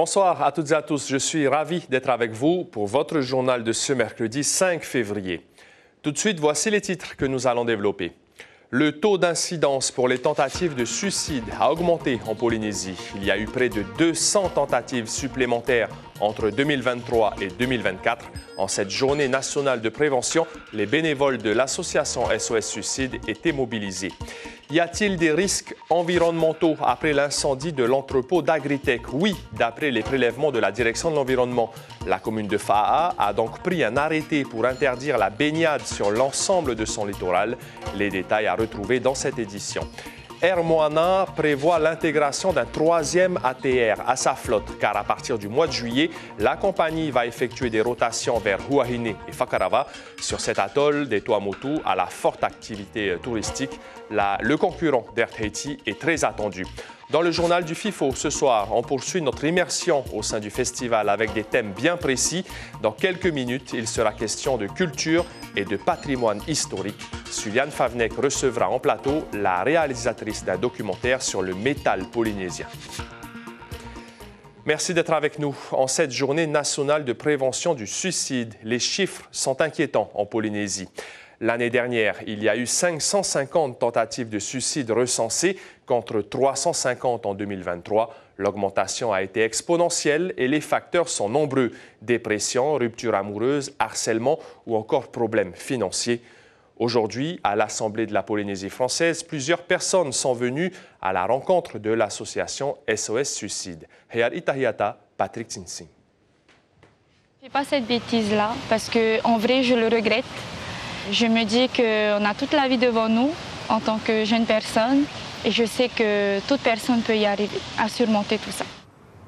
Bonsoir à toutes et à tous. Je suis ravi d'être avec vous pour votre journal de ce mercredi 5 février. Tout de suite, voici les titres que nous allons développer. Le taux d'incidence pour les tentatives de suicide a augmenté en Polynésie. Il y a eu près de 200 tentatives supplémentaires entre 2023 et 2024. En cette journée nationale de prévention, les bénévoles de l'association SOS Suicide étaient mobilisés. Y a-t-il des risques environnementaux après l'incendie de l'entrepôt d'Agritech? Oui, d'après les prélèvements de la direction de l'environnement. La commune de Fa'a a donc pris un arrêté pour interdire la baignade sur l'ensemble de son littoral. Les détails à retrouver dans cette édition. Air Moana prévoit l'intégration d'un troisième ATR à sa flotte, car à partir du mois de juillet, la compagnie va effectuer des rotations vers Huahine et Fakarava. Sur cet atoll des Tuamotu, à la forte activité touristique, le concurrent d'Air Tahiti est très attendu. Dans le journal du FIFO, ce soir, on poursuit notre immersion au sein du festival avec des thèmes bien précis. Dans quelques minutes, il sera question de culture et de patrimoine historique. Suliane Favnek recevra en plateau la réalisatrice d'un documentaire sur le métal polynésien. Merci d'être avec nous. En cette journée nationale de prévention du suicide, les chiffres sont inquiétants en Polynésie. L'année dernière, il y a eu 550 tentatives de suicide recensées contre 350 en 2023. L'augmentation a été exponentielle et les facteurs sont nombreux. Dépression, rupture amoureuse, harcèlement ou encore problèmes financiers. Aujourd'hui, à l'Assemblée de la Polynésie française, plusieurs personnes sont venues à la rencontre de l'association SOS Suicide. Hayat Itahiata, Patrick Tsinsing. Je ne fais pas cette bêtise-là parce qu'en vrai, je le regrette. Je me dis qu'on a toute la vie devant nous en tant que jeune personne et je sais que toute personne peut y arriver à surmonter tout ça.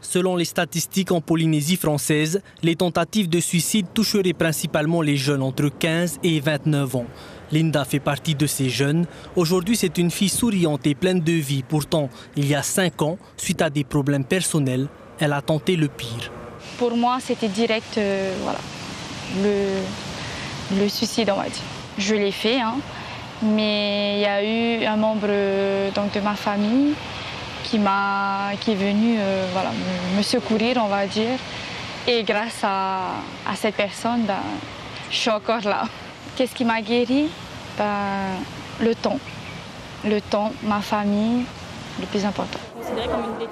Selon les statistiques en Polynésie française, les tentatives de suicide toucheraient principalement les jeunes entre 15 et 29 ans. Linda fait partie de ces jeunes. Aujourd'hui, c'est une fille souriante et pleine de vie. Pourtant, il y a 5 ans, suite à des problèmes personnels, elle a tenté le pire. Pour moi, c'était direct, le suicide, on va dire. Je l'ai fait, mais il y a eu un membre de ma famille qui est venu me secourir, on va dire. Et grâce à cette personne, je suis encore là. Qu'est-ce qui m'a guéri? Le temps. Le temps, ma famille, le plus important.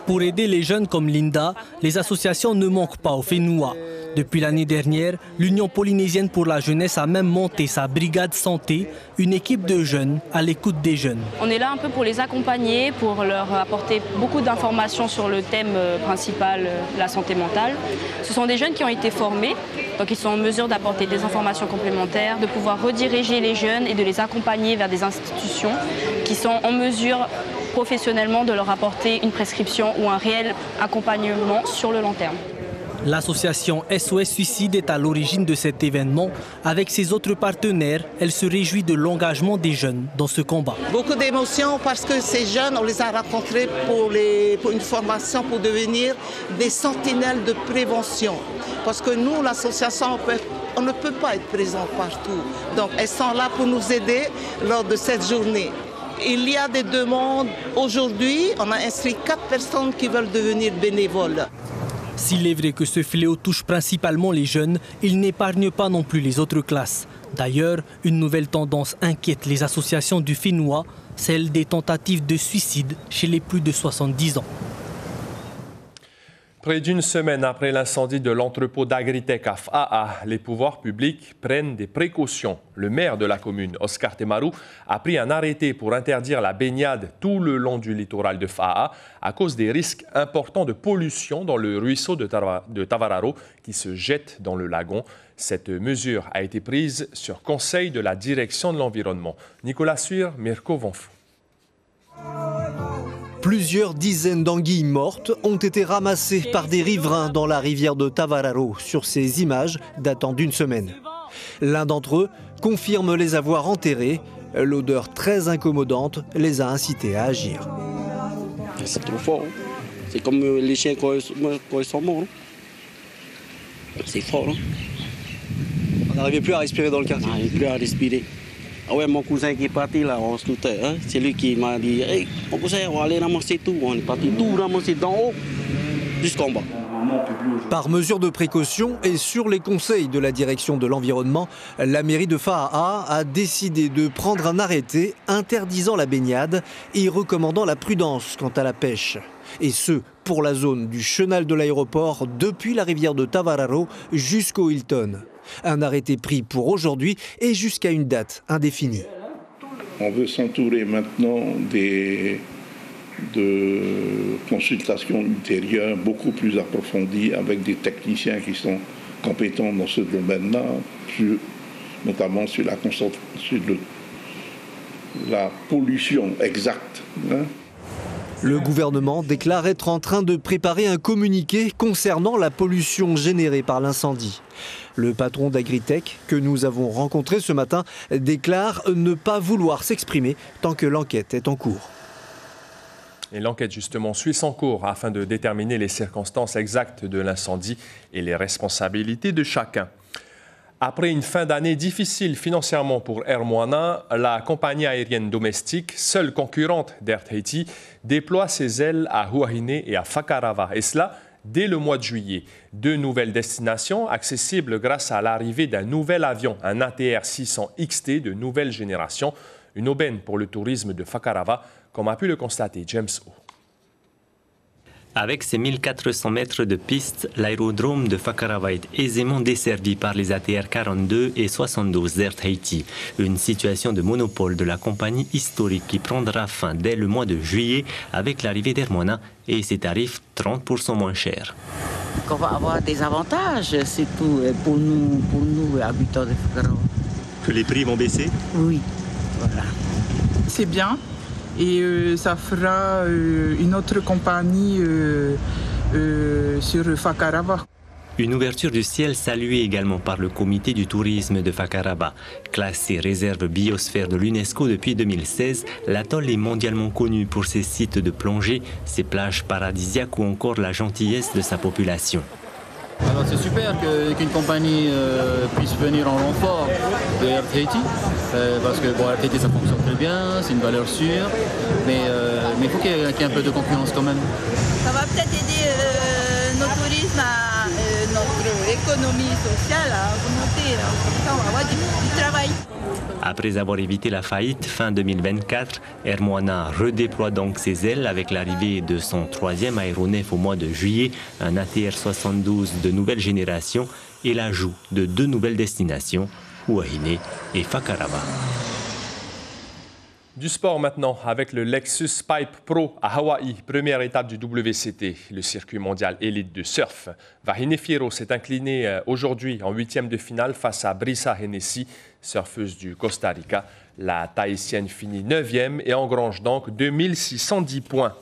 Pour aider les jeunes comme Linda, les associations ne manquent pas au FENUA. Depuis l'année dernière, l'Union polynésienne pour la jeunesse a même monté sa brigade santé, une équipe de jeunes à l'écoute des jeunes. On est là un peu pour les accompagner, pour leur apporter beaucoup d'informations sur le thème principal, la santé mentale. Ce sont des jeunes qui ont été formés, donc ils sont en mesure d'apporter des informations complémentaires, de pouvoir rediriger les jeunes et de les accompagner vers des institutions qui sont en mesure professionnellement de leur apporter une prescription ou un réel accompagnement sur le long terme. L'association SOS Suicide est à l'origine de cet événement. Avec ses autres partenaires, elle se réjouit de l'engagement des jeunes dans ce combat. Beaucoup d'émotions parce que ces jeunes, on les a rencontrés pour une formation pour devenir des sentinelles de prévention. Parce que nous, l'association, on ne peut pas être présent partout. Donc elles sont là pour nous aider lors de cette journée. Il y a des demandes. Aujourd'hui, on a inscrit 4 personnes qui veulent devenir bénévoles. S'il est vrai que ce fléau touche principalement les jeunes, il n'épargne pas non plus les autres classes. D'ailleurs, une nouvelle tendance inquiète les associations du FENUA, celle des tentatives de suicide chez les plus de 70 ans. Près d'une semaine après l'incendie de l'entrepôt d'Agritech à Fa'a, les pouvoirs publics prennent des précautions. Le maire de la commune, Oscar Temaru, a pris un arrêté pour interdire la baignade tout le long du littoral de Fa'a à cause des risques importants de pollution dans le ruisseau de Tavararo qui se jette dans le lagon. Cette mesure a été prise sur conseil de la direction de l'environnement. Nicolas Suir, Mirko Vonfou. Plusieurs dizaines d'anguilles mortes ont été ramassées par des riverains dans la rivière de Tavararo sur ces images datant d'une semaine. L'un d'entre eux confirme les avoir enterrées. L'odeur très incommodante les a incités à agir. C'est trop fort. C'est comme les chiens quand ils sont morts. C'est fort. On n'arrivait plus à respirer dans le quartier. On n'arrivait plus à respirer. Ah ouais, mon cousin qui est parti là, on scooter, c'est lui qui m'a dit hey, mon cousin, on va aller ramasser tout. On est parti tout ramasser d'en haut jusqu'en bas. Par mesure de précaution et sur les conseils de la direction de l'environnement, la mairie de Faa'a a décidé de prendre un arrêté interdisant la baignade et recommandant la prudence quant à la pêche. Et ce, pour la zone du chenal de l'aéroport depuis la rivière de Tavararo jusqu'au Hilton. Un arrêté pris pour aujourd'hui et jusqu'à une date indéfinie. On veut s'entourer maintenant de consultations ultérieures beaucoup plus approfondies avec des techniciens qui sont compétents dans ce domaine-là, notamment sur la pollution exacte. Le gouvernement déclare être en train de préparer un communiqué concernant la pollution générée par l'incendie. Le patron d'Agritech, que nous avons rencontré ce matin, déclare ne pas vouloir s'exprimer tant que l'enquête est en cours. Et l'enquête, justement, suit son cours afin de déterminer les circonstances exactes de l'incendie et les responsabilités de chacun. Après une fin d'année difficile financièrement pour Air Moana, la compagnie aérienne domestique, seule concurrente d'Air Tahiti, déploie ses ailes à Huahine et à Fakarava. Et cela dès le mois de juillet. 2 nouvelles destinations accessibles grâce à l'arrivée d'un nouvel avion, un ATR 600 XT de nouvelle génération. Une aubaine pour le tourisme de Fakarava, comme a pu le constater James O. Avec ses 1400 mètres de piste, l'aérodrome de Fakarava est aisément desservi par les ATR 42 et 72 d'Air Tahiti. Une situation de monopole de la compagnie historique qui prendra fin dès le mois de juillet avec l'arrivée d'Air Moana et ses tarifs 30% moins chers. On va avoir des avantages, c'est tout, pour nous habitants de Fakarava. Que les prix vont baisser? Oui, voilà. C'est bien. Et ça fera une autre compagnie sur Fakarava. Une ouverture du ciel saluée également par le comité du tourisme de Fakarava. Classé réserve biosphère de l'UNESCO depuis 2016, l'atoll est mondialement connu pour ses sites de plongée, ses plages paradisiaques ou encore la gentillesse de sa population. Alors c'est super qu'une compagnie puisse venir en renfort de Air Tahiti, parce que Air Tahiti ça fonctionne très bien, c'est une valeur sûre, mais il faut qu'il y ait un peu de concurrence quand même. Ça va peut-être aider notre tourisme, notre économie sociale à augmenter, comme ça on va avoir du travail. Après avoir évité la faillite fin 2024, Air Moana redéploie donc ses ailes avec l'arrivée de son 3e aéronef au mois de juillet, un ATR 72 de nouvelle génération et l'ajout de 2 nouvelles destinations, Huahine et Fakarava. Du sport maintenant avec le Lexus Pipe Pro à Hawaï, première étape du WCT, le circuit mondial élite de surf. Vahine Fierro s'est incliné aujourd'hui en 8e de finale face à Brisa Hennessy, surfeuse du Costa Rica. La Tahitienne finit 9e et engrange donc 2610 points.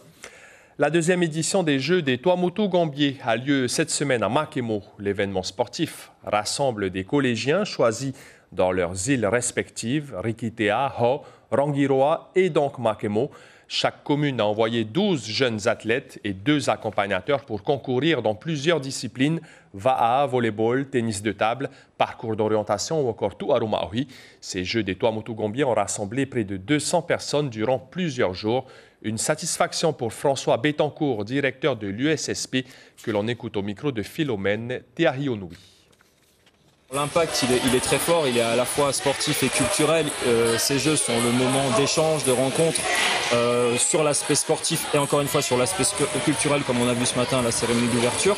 La 2e édition des Jeux des Tuamotu-Gambier a lieu cette semaine à Makemo. L'événement sportif rassemble des collégiens choisis dans leurs îles respectives, Rikitea, Ho, Rangiroa et donc Makemo. Chaque commune a envoyé 12 jeunes athlètes et 2 accompagnateurs pour concourir dans plusieurs disciplines, va'a, volleyball, tennis de table, parcours d'orientation ou encore tu'aru ma'ohi. Ces Jeux des Tuamotu-Gambier ont rassemblé près de 200 personnes durant plusieurs jours. Une satisfaction pour François Bettencourt, directeur de l'USSP, que l'on écoute au micro de Philomène Teahionui. L'impact, il est très fort, il est à la fois sportif et culturel. Ces jeux sont le moment d'échange, de rencontre sur l'aspect sportif et encore une fois sur l'aspect culturel, comme on a vu ce matin à la cérémonie d'ouverture.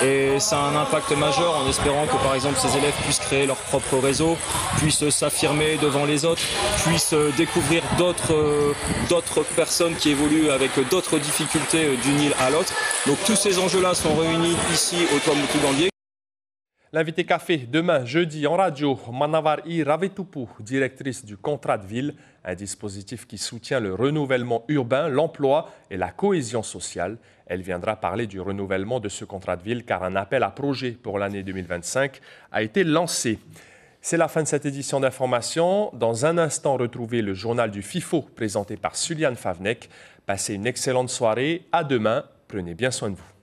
Et ça a un impact majeur en espérant que par exemple ces élèves puissent créer leur propre réseau, puissent s'affirmer devant les autres, puissent découvrir d'autres personnes qui évoluent avec d'autres difficultés d'une île à l'autre. Donc tous ces enjeux-là sont réunis ici au Tuamotu-Gambier. L'invité café, demain, jeudi, en radio, Manavari Ravetupu, directrice du contrat de ville, un dispositif qui soutient le renouvellement urbain, l'emploi et la cohésion sociale. Elle viendra parler du renouvellement de ce contrat de ville car un appel à projet pour l'année 2025 a été lancé. C'est la fin de cette édition d'information. Dans un instant, retrouvez le journal du FIFO présenté par Suliane Favnek. Passez une excellente soirée. À demain. Prenez bien soin de vous.